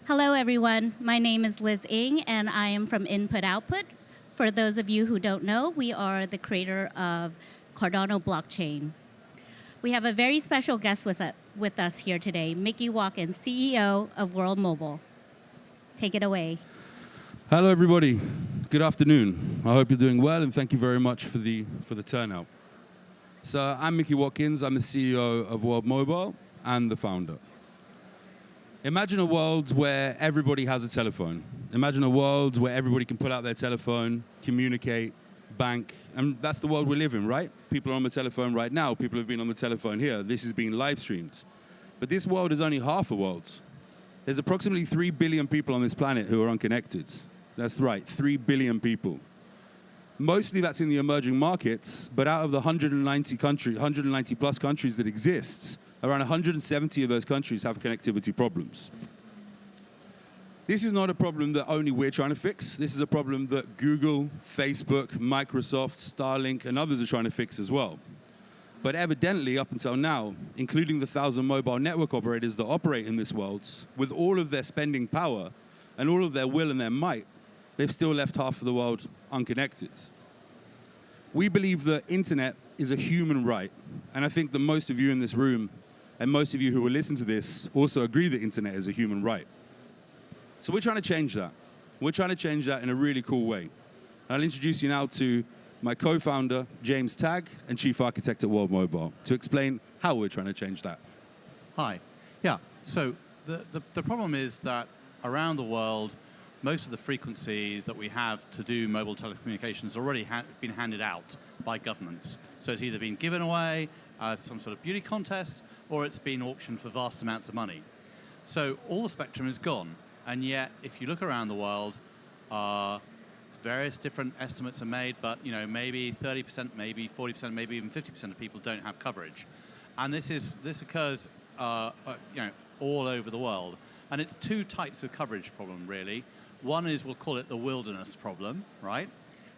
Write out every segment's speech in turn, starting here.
Hello, everyone. My name is Liz Ng, and I am from Input Output. For those of you who don't know, we are the creator of Cardano blockchain. We have a very special guest with us here today, Micky Watkins, CEO of World Mobile. Take it away. Hello, everybody. Good afternoon. I hope you're doing well, and thank you very much for the turnout. So I'm Micky Watkins. I'm the CEO of World Mobile and the founder. Imagine a world where everybody has a telephone. Imagine a world where everybody can pull out their telephone, communicate, bank, and that's the world we live in, right? People are on the telephone right now. People have been on the telephone here. This is being live streamed. But this world is only half a world. There's approximately 3 billion people on this planet who are unconnected. That's right, 3 billion people. Mostly that's in the emerging markets, but out of the 190 plus countries that exist, around 170 of those countries have connectivity problems. This is not a problem that only we're trying to fix. This is a problem that Google, Facebook, Microsoft, Starlink, and others are trying to fix as well. But evidently, up until now, including the 1,000 mobile network operators that operate in this world, with all of their spending power and all of their will and their might, they've still left half of the world unconnected. We believe that internet is a human right, and I think that most of you in this room and most of you who will listen to this also agree that internet is a human right. So we're trying to change that. We're trying to change that in a really cool way. I'll introduce you now to my co-founder, James Tagg, and chief architect at World Mobile, to explain how we're trying to change that. Hi. Yeah, so the problem is that around the world, most of the frequency that we have to do mobile telecommunications has already been handed out by governments. So it's either been given away as some sort of beauty contest, or it's been auctioned for vast amounts of money. So all the spectrum is gone. And yet, if you look around the world, various different estimates are made, but maybe 30%, maybe 40%, maybe even 50% of people don't have coverage. And this occurs all over the world. And it's two types of coverage problem, really. One is, we'll call it the wilderness problem, right?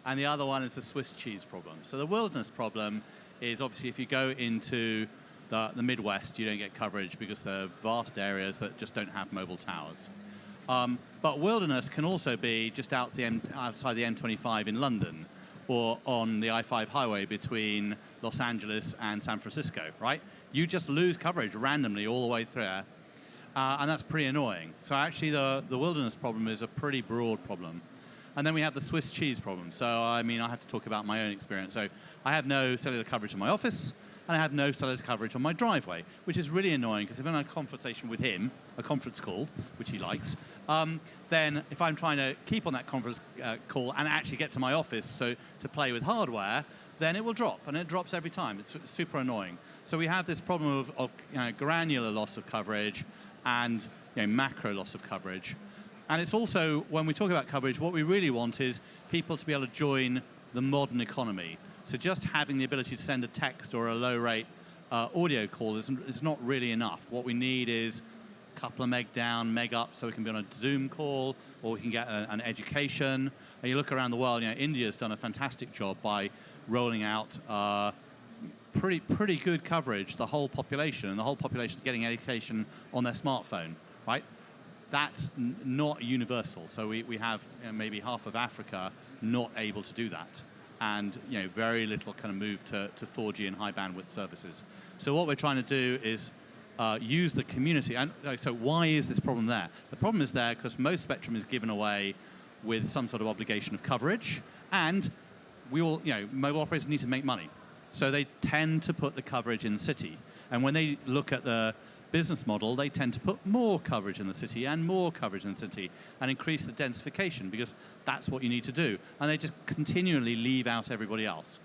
And the other one is the Swiss cheese problem. So the wilderness problem is, obviously, if you go into the Midwest, you don't get coverage because there are vast areas that just don't have mobile towers. But wilderness can also be just outside the M25 in London, or on the I-5 highway between Los Angeles and San Francisco, right? You just lose coverage randomly all the way through there. And that's pretty annoying. So actually, the wilderness problem is a pretty broad problem. And then we have the Swiss cheese problem. So, I have to talk about my own experience. So I have no cellular coverage in my office, and I have no cellular coverage on my driveway, which is really annoying, because if I'm in a conversation with him, a conference call, which he likes, then if I'm trying to keep on that conference call and actually get to my office to play with hardware, then it will drop, and it drops every time. It's super annoying. So we have this problem of granular loss of coverage and macro loss of coverage. And it's also, when we talk about coverage, what we really want is people to be able to join the modern economy. So just having the ability to send a text or a low-rate audio call is not really enough. What we need is a couple of meg down, meg up, so we can be on a Zoom call, or we can get an education. And you look around the world, India's done a fantastic job by rolling out pretty good coverage, the whole population, and the whole population is getting education on their smartphone, right? That's not universal. So we have maybe half of Africa not able to do that. And very little kind of move to 4G and high bandwidth services. So what we're trying to do is use the community. And so why is this problem there? The problem is there because most spectrum is given away with some sort of obligation of coverage, and mobile operators need to make money. So they tend to put the coverage in the city. And when they look at the business model, they tend to put more coverage in the city and more coverage in the city and increase the densification, because that's what you need to do. And they just continually leave out everybody else.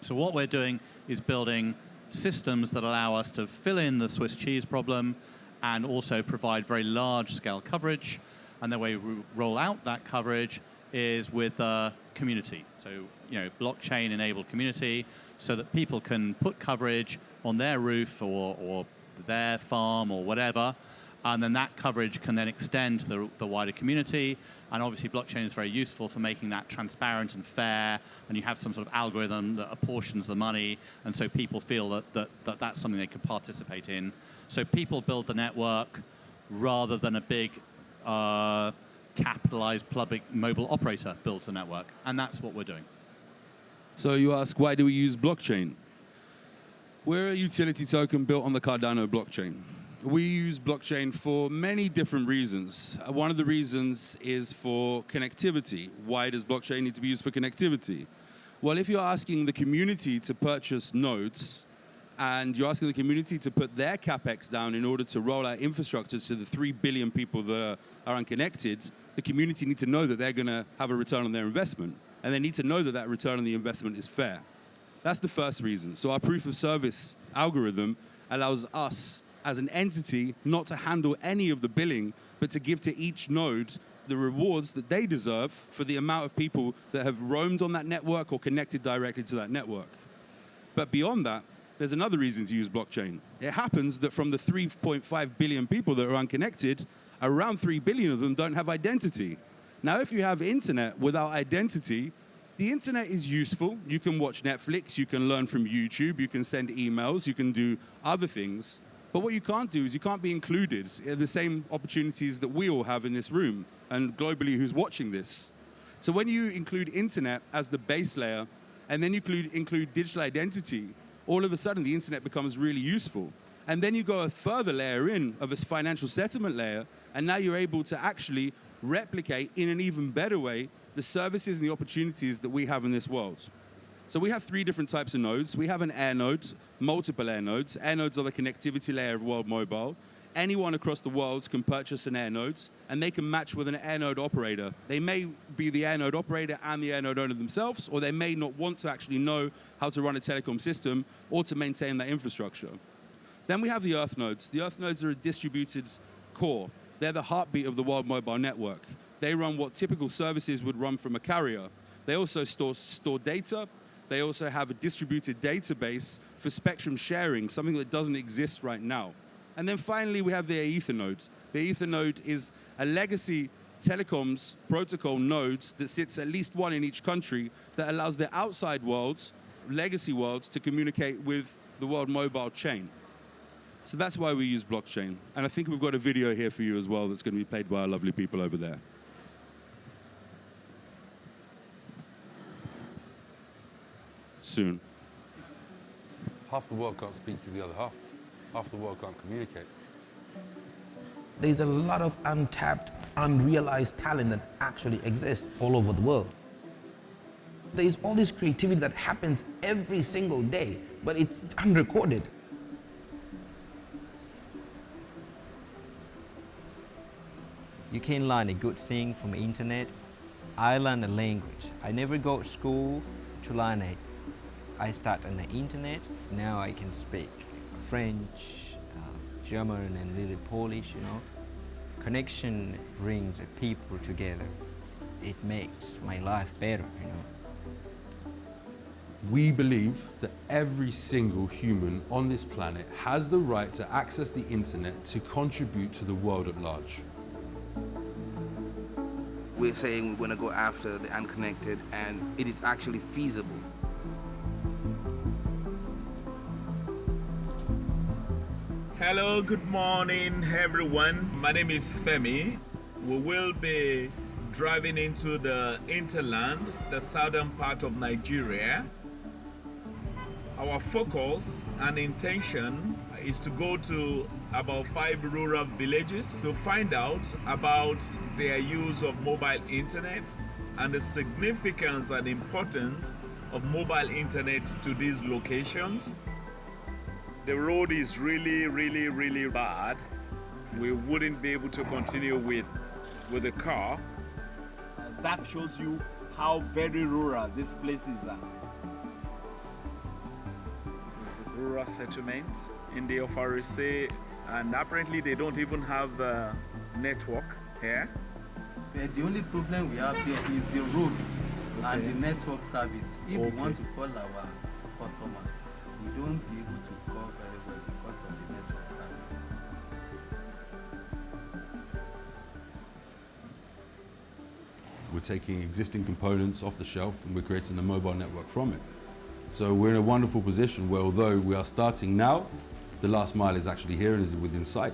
So what we're doing is building systems that allow us to fill in the Swiss cheese problem and also provide very large-scale coverage. And the way we roll out that coverage is with the community. So, blockchain-enabled community, so that people can put coverage on their roof or their farm or whatever, and then that coverage can then extend to the wider community. And obviously blockchain is very useful for making that transparent and fair, and you have some sort of algorithm that apportions the money, and so people feel that that's something they can participate in. So people build the network rather than a big capitalized public mobile operator builds a network. And that's what we're doing. So you ask, why do we use blockchain? We're a utility token built on the Cardano blockchain. We use blockchain for many different reasons. One of the reasons is for connectivity. Why does blockchain need to be used for connectivity? Well, if you're asking the community to purchase nodes, and you're asking the community to put their capex down in order to roll out infrastructure to the 3 billion people that are unconnected, the community need to know that they're going to have a return on their investment. And they need to know that that return on the investment is fair. That's the first reason. So our proof of service algorithm allows us as an entity not to handle any of the billing, but to give to each node the rewards that they deserve for the amount of people that have roamed on that network or connected directly to that network. But beyond that, there's another reason to use blockchain. It happens that from the 3.5 billion people that are unconnected, around 3 billion of them don't have identity. Now, if you have internet without identity, the internet is useful. You can watch Netflix, you can learn from YouTube, you can send emails, you can do other things. But what you can't do is you can't be included in the same opportunities that we all have in this room and globally who's watching this. So when you include internet as the base layer, and then you include digital identity, all of a sudden the internet becomes really useful. And then you go a further layer in of a financial settlement layer, and now you're able to actually replicate in an even better way the services and the opportunities that we have in this world. So we have 3 different types of nodes. We have an air node, multiple air nodes. Air nodes are the connectivity layer of World Mobile. Anyone across the world can purchase an air node, and they can match with an air node operator. They may be the air node operator and the air node owner themselves, or they may not want to actually know how to run a telecom system or to maintain that infrastructure. Then we have the earth nodes. The earth nodes are a distributed core. They're the heartbeat of the World Mobile Network. They run what typical services would run from a carrier. They also store data. They also have a distributed database for spectrum sharing, something that doesn't exist right now. And then finally, we have the Ether nodes. The Ether node is a legacy telecoms protocol node that sits at least one in each country that allows the outside worlds, legacy worlds, to communicate with the World Mobile chain. So that's why we use blockchain. And I think we've got a video here for you as well that's going to be played by our lovely people over there. Soon. Half the world can't speak to the other half. Half the world can't communicate. There's a lot of untapped, unrealized talent that actually exists all over the world. There's all this creativity that happens every single day, but it's unrecorded. You can learn a good thing from the internet. I learned a language. I never go to school to learn it. I start on the internet. Now I can speak French, German, and a little Polish, you know. Connection brings people together. It makes my life better, you know. We believe that every single human on this planet has the right to access the internet to contribute to the world at large. We're saying we're going to go after the unconnected, and it is actually feasible. Hello, good morning everyone. My name is Femi. We will be driving into the hinterland, the southern part of Nigeria. Our focus and intention is to go to about 5 rural villages to find out about their use of mobile internet and the significance and importance of mobile internet to these locations. The road is really bad. We wouldn't be able to continue with the car. That shows you how very rural this place is. This is the rural settlement in the Ofarise, and apparently they don't even have a network here. But the only problem we have there is the road and the network service. If we want to call our customer, we don't be able to call very well because of the network service. We're taking existing components off the shelf and we're creating a mobile network from it. So we're in a wonderful position where, although we are starting now, the last mile is actually here and is within sight.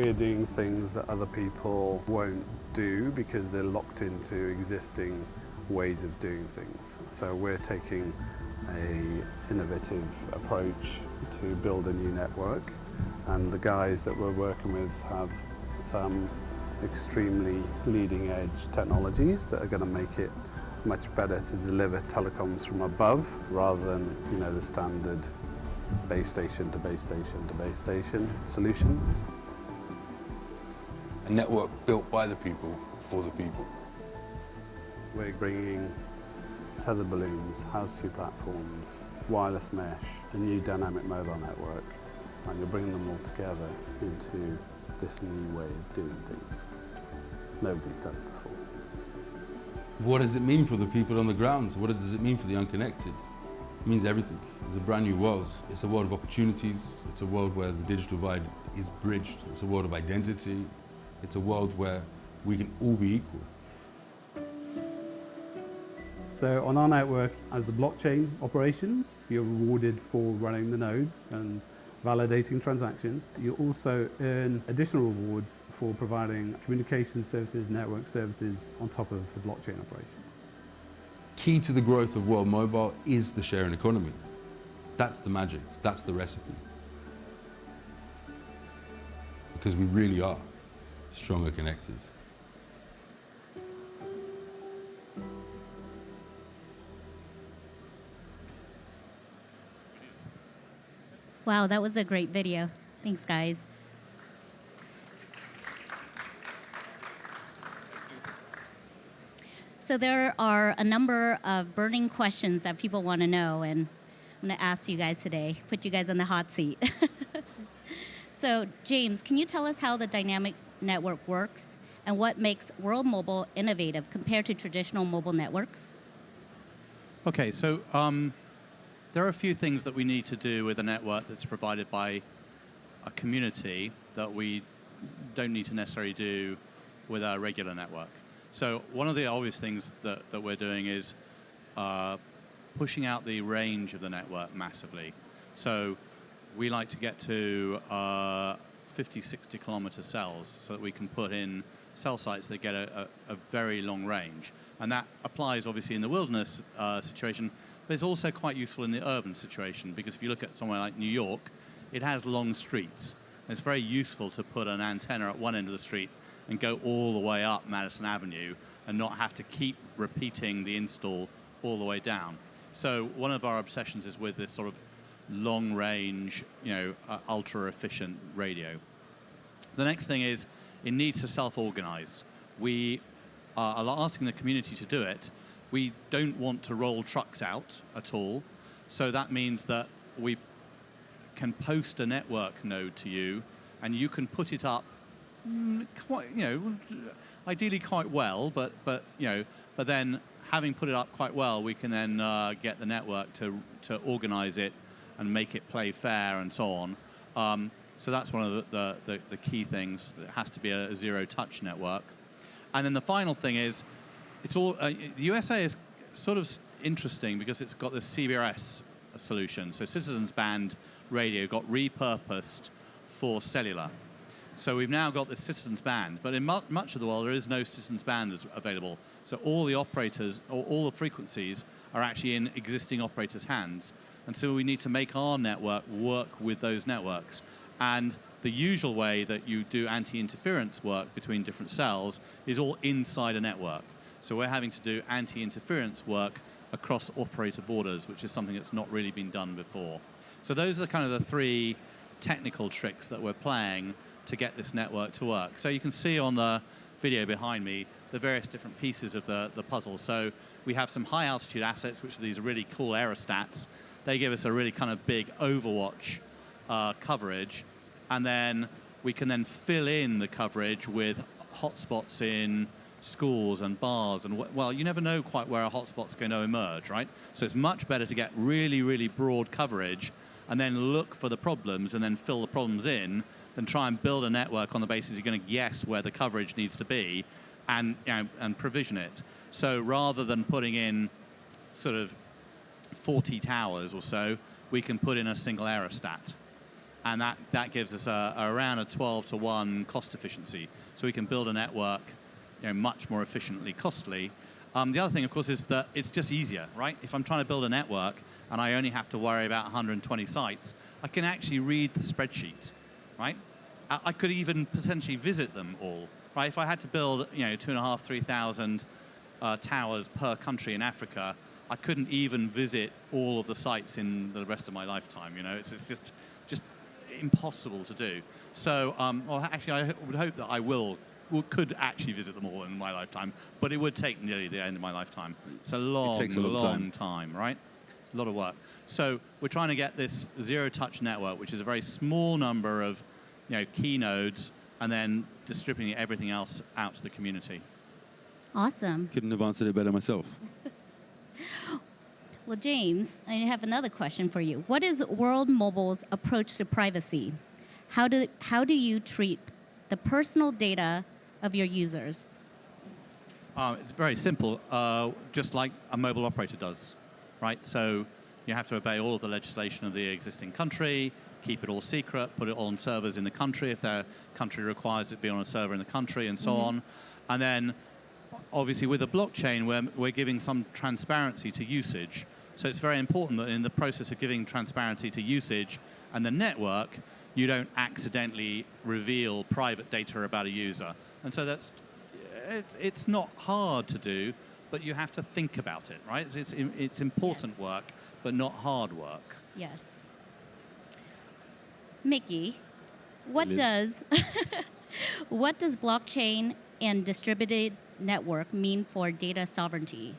We're doing things that other people won't do because they're locked into existing ways of doing things. So we're taking an innovative approach to build a new network, and the guys that we're working with have some extremely leading edge technologies that are going to make it much better to deliver telecoms from above rather than, the standard base station to base station to base station solution. A network built by the people, for the people. We're bringing tether balloons, house-to platforms, wireless mesh, a new dynamic mobile network, and you're bringing them all together into this new way of doing things. Nobody's done it before. What does it mean for the people on the ground? What does it mean for the unconnected? It means everything. It's a brand new world. It's a world of opportunities. It's a world where the digital divide is bridged. It's a world of identity. It's a world where we can all be equal. So on our network, as the blockchain operations, you're rewarded for running the nodes and validating transactions. You also earn additional rewards for providing communication services, network services on top of the blockchain operations. Key to the growth of World Mobile is the sharing economy. That's the magic, that's the recipe. Because we really are stronger connected. Wow, that was a great video. Thanks, guys. So there are a number of burning questions that people want to know, and I'm going to ask you guys today, put you guys on the hot seat. So, James, can you tell us how the dynamic network works and what makes World Mobile innovative compared to traditional mobile networks? Okay, so there are a few things that we need to do with a network that's provided by a community that we don't need to necessarily do with our regular network. So one of the obvious things that we're doing is pushing out the range of the network massively. So we like to get to 50, 60 kilometer cells so that we can put in cell sites that get a very long range. And that applies obviously in the wilderness situation, but it's also quite useful in the urban situation, because if you look at somewhere like New York, it has long streets. And it's very useful to put an antenna at one end of the street and go all the way up Madison Avenue and not have to keep repeating the install all the way down. So one of our obsessions is with this sort of long range, ultra efficient radio. The next thing is it needs to self-organize. We are asking the community to do it. We don't want to roll trucks out at all. So that means that we can post a network node to you, and you can put it up quite, ideally quite well, but then having put it up quite well, we can then get the network to organize it and make it play fair and so on. So that's one of the key things. It has to be a zero-touch network. And then the final thing is, it's all the USA is sort of interesting because it's got this CBRS solution. So citizens band radio got repurposed for cellular. So we've now got this citizens band, but in much of the world there is no citizens band available. So all the operators, or all the frequencies, are actually in existing operators' hands. And so we need to make our network work with those networks. And the usual way that you do anti-interference work between different cells is all inside a network. So we're having to do anti-interference work across operator borders, which is something that's not really been done before. So those are kind of the three technical tricks that we're playing to get this network to work. So you can see on the video behind me the various different pieces of the puzzle. So we have some high altitude assets, which are these really cool aerostats. They give us a really kind of big overwatch coverage, and then we can then fill in the coverage with hotspots in schools and bars, and well, you never know quite where a hotspot's going to emerge, right? So it's much better to get really, really broad coverage and then look for the problems and then fill the problems in than try and build a network on the basis you're going to guess where the coverage needs to be and provision it. So rather than putting in sort of 40 towers or so, we can put in a single aerostat. And that gives us around a 12-to-1 cost efficiency. So we can build a network much more efficiently, costly. The other thing, of course, is that it's just easier, right? If I'm trying to build a network and I only have to worry about 120 sites, I can actually read the spreadsheet, right? I could even potentially visit them all, right? If I had to build 2,500, 3,000 towers per country in Africa, I couldn't even visit all of the sites in the rest of my lifetime. It's just impossible to do. So, well, actually, I would hope that I could actually visit them all in my lifetime, but it would take nearly the end of my lifetime. It's a long time, right? It's a lot of work. So we're trying to get this zero-touch network, which is a very small number of key nodes, and then distributing everything else out to the community. Awesome. Couldn't have answered it better myself. Well, James, I have another question for you. What is World Mobile's approach to privacy? How do you treat the personal data of your users? It's very simple, just like a mobile operator does, right? So you have to obey all of the legislation of the existing country, keep it all secret, put it all on servers in the country if their country requires it to be on a server in the country, and so on. And then, obviously, with a blockchain, we're giving some transparency to usage. So it's very important that in the process of giving transparency to usage and the network, you don't accidentally reveal private data about a user. And so it's not hard to do, but you have to think about it, right? It's important work, but not hard work. Yes. Micky, what does blockchain and distributed network mean for data sovereignty?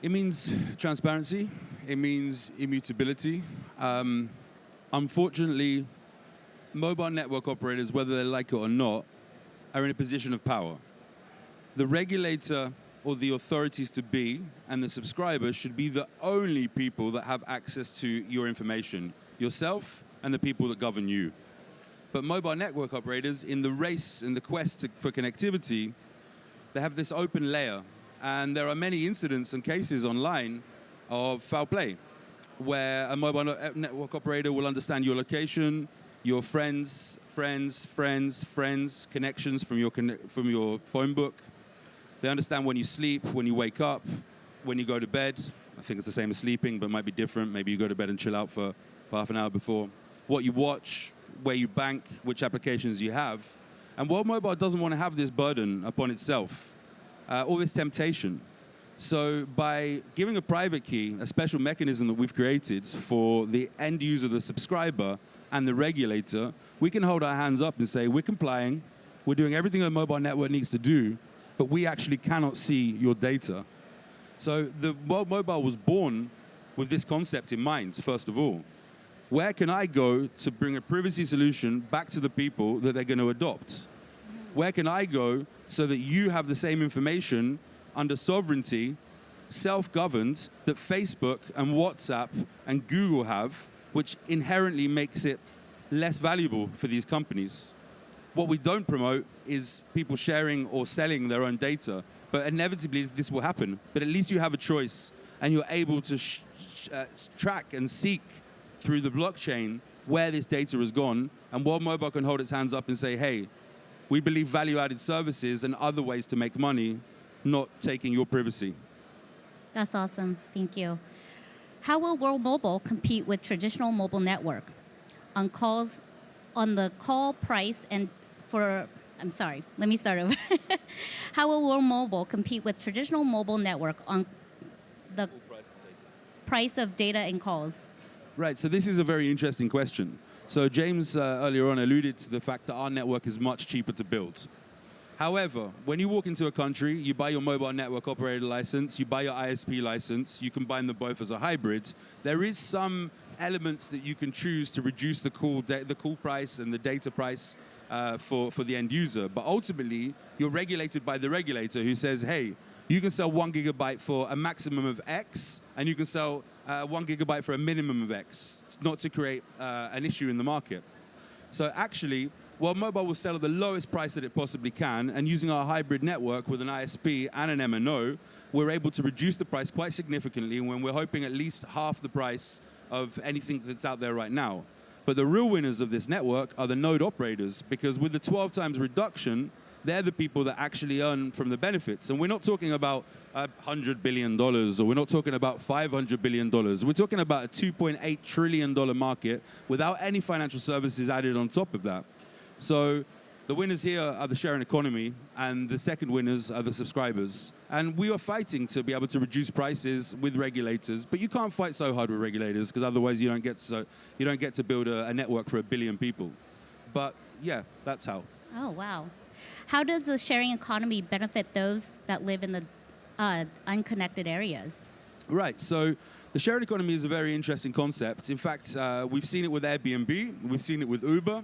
It means transparency. It means immutability. Unfortunately, mobile network operators, whether they like it or not, are in a position of power. The regulator or the authorities to be and the subscribers should be the only people that have access to your information, yourself and the people that govern you. But mobile network operators, in the race, in the quest for connectivity, they have this open layer. And there are many incidents and cases online of foul play, where a mobile network operator will understand your location, your friends, connections from your phone book. They understand when you sleep, when you wake up, when you go to bed. I think it's the same as sleeping, but it might be different. Maybe you go to bed and chill out for half an hour before. What you watch, where you bank, which applications you have. And World Mobile doesn't want to have this burden upon itself, all this temptation. So by giving a private key, a special mechanism that we've created for the end user, the subscriber, and the regulator, we can hold our hands up and say, we're complying, we're doing everything a mobile network needs to do, but we actually cannot see your data. So the World Mobile was born with this concept in mind, first of all. Where can I go to bring a privacy solution back to the people that they're going to adopt? Where can I go so that you have the same information under sovereignty, self-governed, that Facebook and WhatsApp and Google have, which inherently makes it less valuable for these companies? What we don't promote is people sharing or selling their own data, but inevitably this will happen. But at least you have a choice, and you're able to track and seek through the blockchain where this data has gone, and World Mobile can hold its hands up and say, hey, we believe value-added services and other ways to make money, not taking your privacy. That's awesome. Thank you. How will World Mobile compete with traditional mobile network on the call price and I'm sorry, let me start over. How will World Mobile compete with traditional mobile network on the price of data and calls? Right, so this is a very interesting question. So James earlier on alluded to the fact that our network is much cheaper to build. However, when you walk into a country, you buy your mobile network operator license, you buy your ISP license, you combine them both as a hybrid. There is some elements that you can choose to reduce the call price and the data price for the end user. But ultimately, you're regulated by the regulator who says, hey, you can sell 1 gigabyte for a maximum of X, and you can sell 1 gigabyte for a minimum of X. It's not to create an issue in the market. So actually, World Mobile will sell at the lowest price that it possibly can, and using our hybrid network with an ISP and an MNO, we're able to reduce the price quite significantly when we're hoping at least half the price of anything that's out there right now. But the real winners of this network are the node operators, because with the 12 times reduction, they're the people that actually earn from the benefits. And we're not talking about $100 billion, or we're not talking about $500 billion. We're talking about a $2.8 trillion market without any financial services added on top of that. So the winners here are the sharing economy, and the second winners are the subscribers. And we are fighting to be able to reduce prices with regulators, but you can't fight so hard with regulators, because otherwise you don't get to build a network for 1 billion people. But yeah, that's how. Oh, wow. How does the sharing economy benefit those that live in the unconnected areas? Right, so the sharing economy is a very interesting concept. In fact, we've seen it with Airbnb, we've seen it with Uber.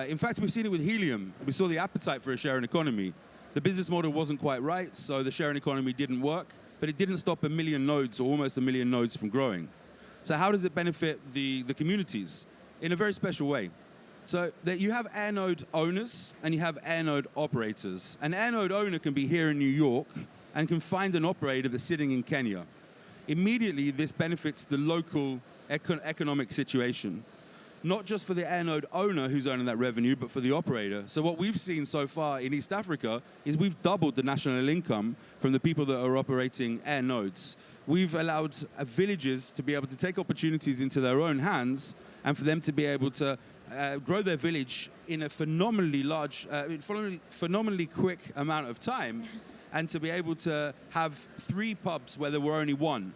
In fact, we've seen it with helium. We saw the appetite for a sharing economy. The business model wasn't quite right, so the sharing economy didn't work, but it didn't stop 1 million nodes, or almost 1 million nodes, from growing. So how does it benefit the communities? In a very special way. So that you have Airinode owners and you have Airinode operators. An Airinode owner can be here in New York and can find an operator that's sitting in Kenya. Immediately, this benefits the local economic situation. Not just for the Airinode owner who's earning that revenue, but for the operator. So what we've seen so far in East Africa is we've doubled the national income from the people that are operating Airinodes. We've allowed villages to be able to take opportunities into their own hands, and for them to be able to grow their village in a phenomenally quick amount of time, and to be able to have 3 pubs where there were only 1.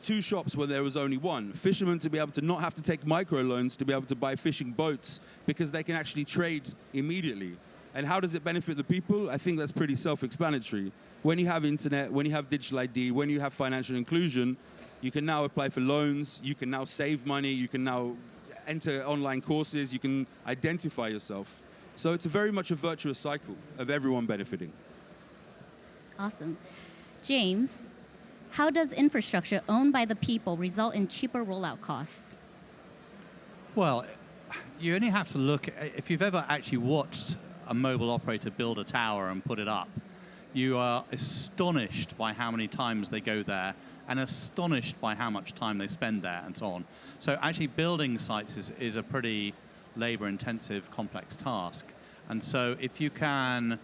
2 shops where there was only 1. Fishermen to be able to not have to take microloans to be able to buy fishing boats, because they can actually trade immediately. And how does it benefit the people? I think that's pretty self-explanatory. When you have internet, when you have digital ID, when you have financial inclusion, you can now apply for loans, you can now save money, you can now enter online courses, you can identify yourself. So it's very much a virtuous cycle of everyone benefiting. Awesome. James, how does infrastructure owned by the people result in cheaper rollout costs? Well, you only have to look, if you've ever actually watched a mobile operator build a tower and put it up, you are astonished by how many times they go there, and astonished by how much time they spend there, and so on. So actually building sites is a pretty labor-intensive, complex task. And so if you can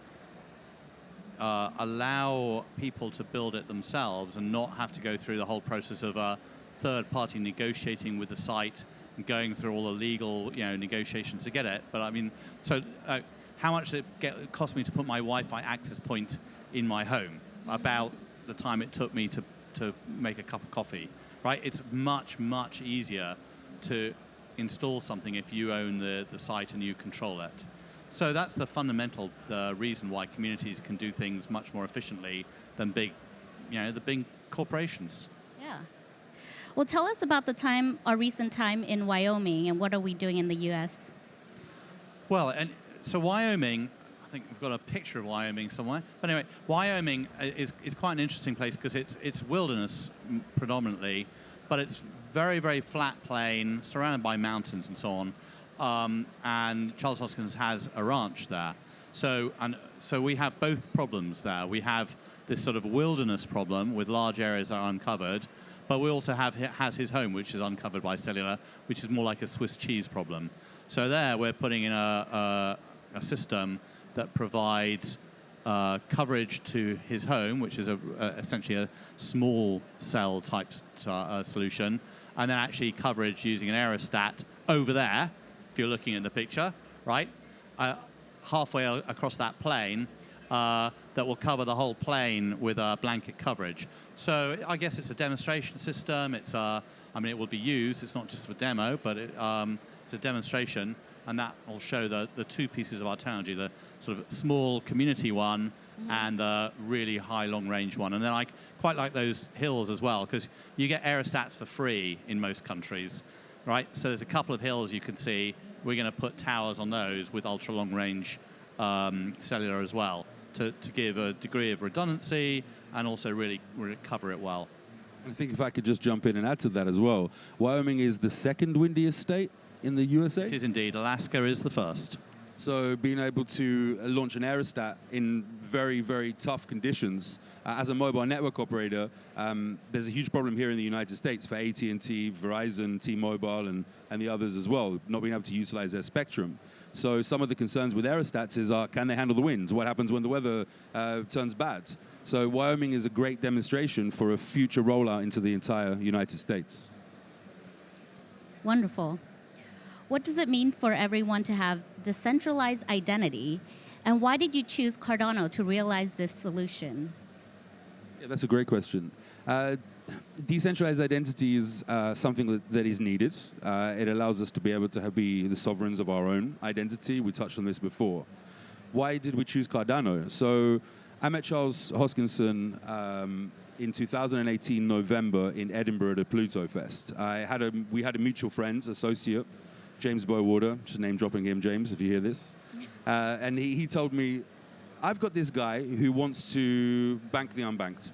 allow people to build it themselves and not have to go through the whole process of a third party negotiating with the site and going through all the legal negotiations to get it. But I mean, so how much did it cost me to put my Wi-Fi access point in my home? About the time it took me to make a cup of coffee, right? It's much, much easier to install something if you own the site and you control it. So that's the fundamental reason why communities can do things much more efficiently than the big corporations. Yeah. Well, tell us about our recent time in Wyoming, and what are we doing in the U.S.? Well, and so Wyoming, I think we've got a picture of Wyoming somewhere. But anyway, Wyoming is quite an interesting place, because it's wilderness predominantly, but it's very, very flat plain, surrounded by mountains and so on. And Charles Hoskins has a ranch there. So we have both problems there. We have this sort of wilderness problem with large areas that are uncovered, but we also has his home, which is uncovered by cellular, which is more like a Swiss cheese problem. So there we're putting in a system that provides coverage to his home, which is essentially a small cell type solution, and then actually coverage using an aerostat over there, if you're looking at the picture, right? Halfway across that plane, that will cover the whole plane with a blanket coverage. So I guess it's a demonstration system. It will be used. It's not just for demo, but it's a demonstration, and that will show the 2 pieces of our technology, the sort of small community one and the really high long-range one. And then I quite like those hills as well, because you get aerostats for free in most countries, right? So there's a couple of hills you can see. We're going to put towers on those with ultra-long-range cellular as well, to give a degree of redundancy and also really cover it well. I think if I could just jump in and add to that as well, Wyoming is the second windiest state in the USA? It is indeed. Alaska is the first. So being able to launch an aerostat in very, very tough conditions as a mobile network operator, there's a huge problem here in the United States for AT&T, Verizon, T-Mobile, and the others as well, not being able to utilize their spectrum. So some of the concerns with aerostats is, can they handle the winds? What happens when the weather turns bad? So Wyoming is a great demonstration for a future rollout into the entire United States. Wonderful. What does it mean for everyone to have decentralized identity? And why did you choose Cardano to realize this solution? Yeah, that's a great question. Decentralized identity is something that is needed. It allows us to be able to be the sovereigns of our own identity. We touched on this before. Why did we choose Cardano? So I met Charles Hoskinson in 2018 November in Edinburgh at a Pluto Fest. We had a mutual friend, associate, James Bowater, just name dropping him, James, if you hear this. And he told me, I've got this guy who wants to bank the unbanked.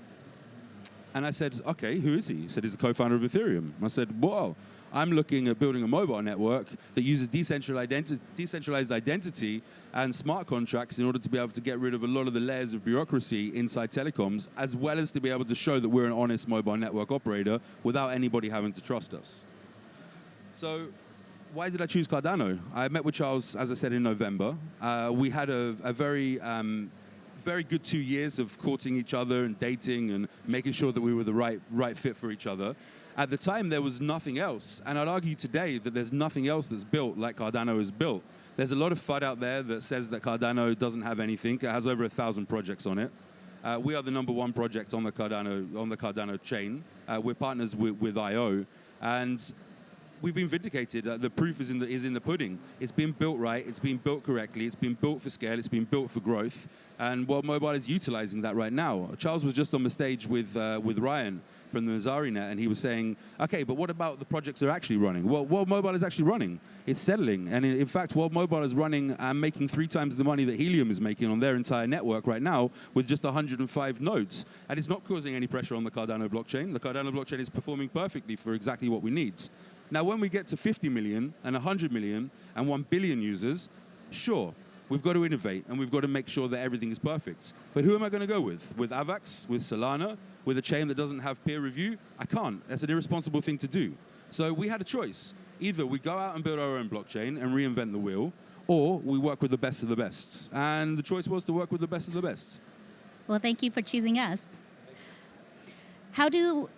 And I said, okay, who is he? He said, he's the co-founder of Ethereum. I said, well, I'm looking at building a mobile network that uses decentralized identity and smart contracts in order to be able to get rid of a lot of the layers of bureaucracy inside telecoms, as well as to be able to show that we're an honest mobile network operator without anybody having to trust us. So why did I choose Cardano? I met with Charles, as I said, in November. We had a very good 2 years of courting each other and dating and making sure that we were the right fit for each other. At the time, there was nothing else. And I'd argue today that there's nothing else that's built like Cardano is built. There's a lot of FUD out there that says that Cardano doesn't have anything. It has over 1,000 projects on it. We are the #1 project on the Cardano chain. We're partners with IO. And we've been vindicated. The proof is in the pudding. It's been built right. It's been built correctly. It's been built for scale. It's been built for growth. And World Mobile is utilizing that right now. Charles was just on the stage with Ryan from the Messari Mainnet, and he was saying, okay, but what about the projects that are actually running? Well, World Mobile is actually running. It's settling. And in fact, World Mobile is running and making 3 times the money that Helium is making on their entire network right now with just 105 nodes. And it's not causing any pressure on the Cardano blockchain. The Cardano blockchain is performing perfectly for exactly what we need. Now, when we get to 50 million and 100 million and 1 billion users, sure, we've got to innovate and we've got to make sure that everything is perfect. But who am I going to go with? With AVAX? With Solana? With a chain that doesn't have peer review? I can't. That's an irresponsible thing to do. So we had a choice. Either we go out and build our own blockchain and reinvent the wheel, or we work with the best of the best. And the choice was to work with the best of the best. Well, thank you for choosing us. How do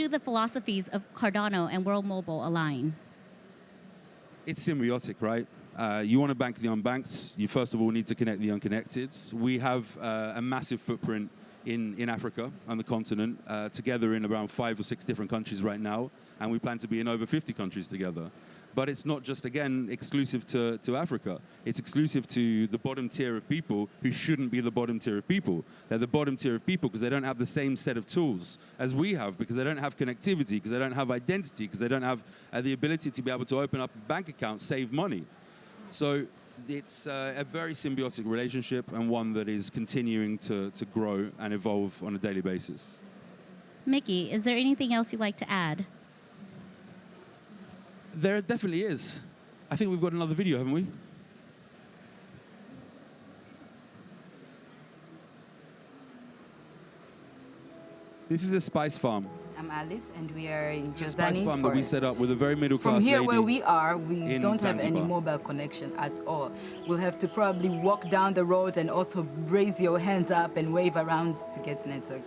the philosophies of Cardano and World Mobile align? It's symbiotic, right? You want to bank the unbanked, you first of all need to connect the unconnected. We have a massive footprint in Africa, on the continent, together in around 5 or 6 different countries right now, and we plan to be in over 50 countries together. But it's not just, again, exclusive to Africa. It's exclusive to the bottom tier of people who shouldn't be the bottom tier of people. They're the bottom tier of people because they don't have the same set of tools as we have, because they don't have connectivity, because they don't have identity, because they don't have the ability to be able to open up a bank account, save money. So it's a very symbiotic relationship and one that is continuing to grow and evolve on a daily basis. Micky, is there anything else you'd like to add? There definitely is. I think we've got another video, haven't we? This is a spice farm. I'm Alice, and we are in This is a spice Jozani farm Forest. that we set up with a very middle-class From here lady where we are, we in don't have any Zanzibar. mobile connection at all. We'll have to probably walk down the road and also raise your hand up and wave around to get network.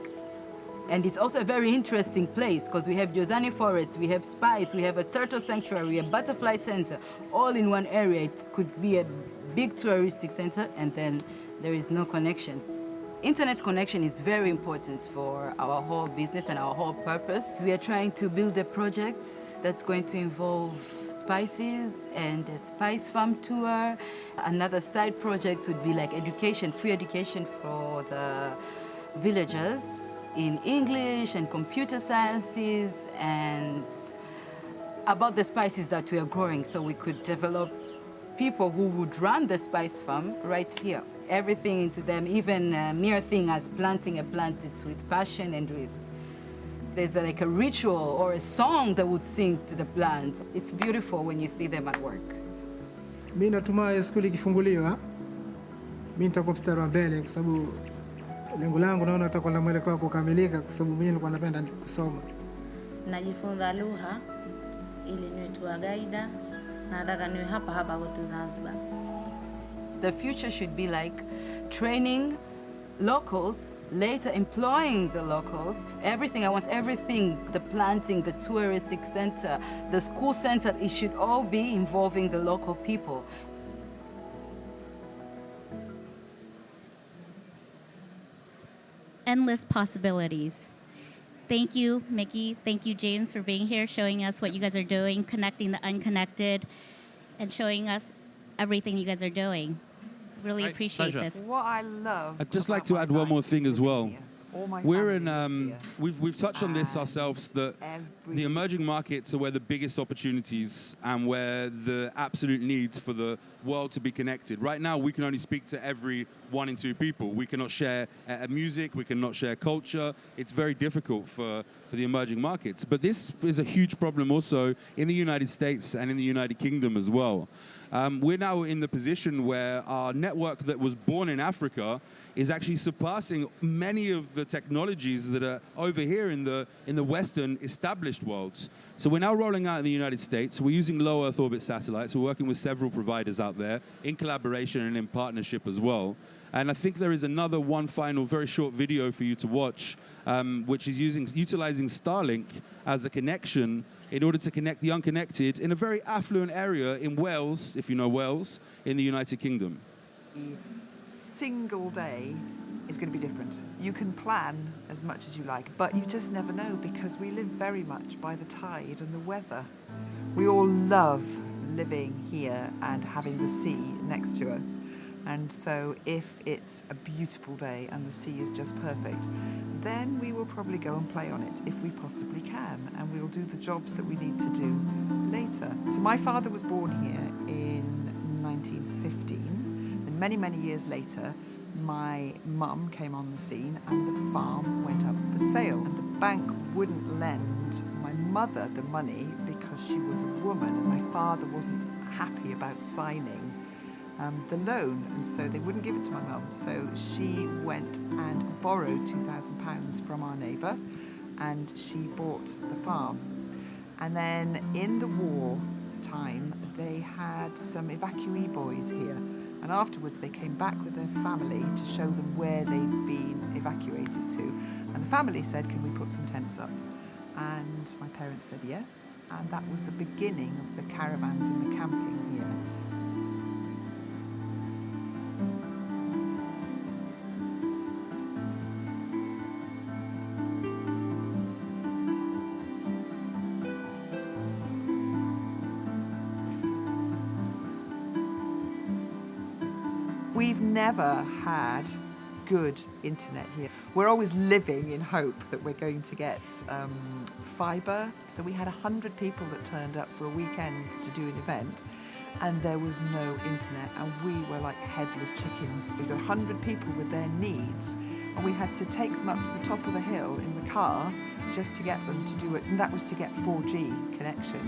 And it's also a very interesting place because we have Jozani Forest, we have spice, we have a turtle sanctuary, a butterfly center, all in one area. It could be a big touristic center, and then there is no connection. Internet connection is very important for our whole business and our whole purpose. We are trying to build a project that's going to involve spices and a spice farm tour. Another side project would be like education, free education for the villagers in English and computer sciences and about the spices that we are growing, so we could develop people who would run the spice farm right here. Everything into them, even a mere thing as planting a plant, it's with passion and with, there's like a ritual or a song that would sing to the plant. It's beautiful when you see them at work. Mimi natumai skuli ikifunguliwa mimi nitakuwa mstari wa mbele kwa sababu lengo langu naona itakuwa na mwelekeo wa kukamilika kwa sababu mimi nilikuwa napenda kusoma. Najifunza lugha ili niwe tour guide na nataka niwe hapa kwetu Zanzibar. The future should be like training locals, later employing the locals. Everything, I want everything, the planting, the touristic center, the school center, it should all be involving the local people. Endless possibilities. Thank you, Micky. Thank you, James, for being here, showing us what you guys are doing, connecting the unconnected, and showing us everything you guys are doing. Really appreciate this. What I love. I'd just like to add one more thing as well. We're in, family we've touched on this ourselves, that the emerging markets are where the biggest opportunities and where the absolute needs for the world to be connected. Right now, we can only speak to every 1 in 2 people. We cannot share music, we cannot share culture. It's very difficult for the emerging markets. But this is a huge problem also in the United States and in the United Kingdom as well. We're now in the position where our network that was born in Africa is actually surpassing many of the technologies that are over here in the Western established worlds. So we're now rolling out in the United States. We're using low Earth orbit satellites. We're working with several providers out there in collaboration and in partnership as well. And I think there is one final very short video for you to watch, which is utilizing Starlink as a connection in order to connect the unconnected in a very affluent area in Wales, if you know Wales, in the United Kingdom. Single day is going to be different. You can plan as much as you like, but you just never know because we live very much by the tide and the weather. We all love living here and having the sea next to us. And so if it's a beautiful day and the sea is just perfect, then we will probably go and play on it if we possibly can, and we'll do the jobs that we need to do later. So my father was born here in 1915, and many, many years later, my mum came on the scene and the farm went up for sale. And the bank wouldn't lend my mother the money because she was a woman, and my father wasn't happy about signing the loan, and so they wouldn't give it to my mum. So she went and borrowed £2,000 from our neighbour, and she bought the farm. And then in the war time, they had some evacuee boys here, and afterwards they came back with their family to show them where they'd been evacuated to. And the family said, "Can we put some tents up?" And my parents said yes, and that was the beginning of the caravans and the camping here. We've never had good internet here. We're always living in hope that we're going to get fibre. So we had 100 people that turned up for a weekend to do an event, and there was no internet, and we were like headless chickens. We got 100 people with their needs, and we had to take them up to the top of the hill in the car just to get them to do it, and that was to get 4G connection.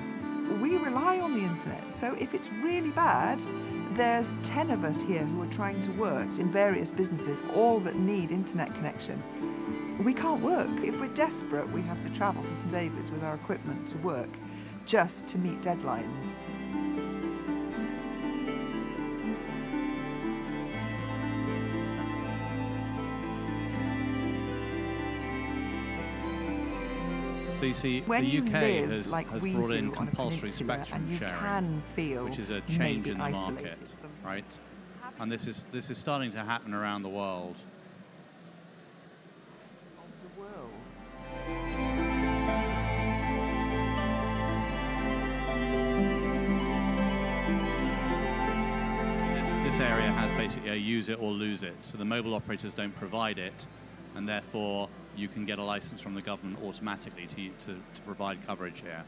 We rely on the internet, so if it's really bad, there's 10 of us here who are trying to work in various businesses, all that need internet connection. We can't work. If we're desperate, we have to travel to St David's with our equipment to work just to meet deadlines. So you see, when the UK has brought in compulsory spectrum sharing, which is a change in the market, right? And this is starting to happen around the world. This area has basically a use it or lose it. So the mobile operators don't provide it, and therefore you can get a license from the government automatically to provide coverage here.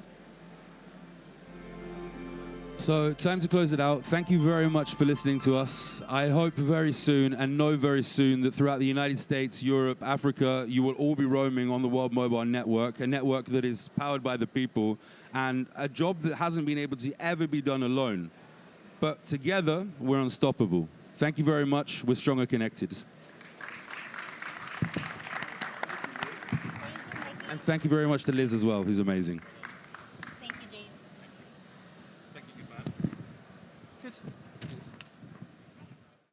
So time to close it out. Thank you very much for listening to us. I hope very soon and know very soon that throughout the United States, Europe, Africa, you will all be roaming on the World Mobile Network, a network that is powered by the people, and a job that hasn't been able to ever be done alone. but together we're unstoppable. Thank you very much. We're stronger connected. And thank you very much to Liz as well, who's amazing.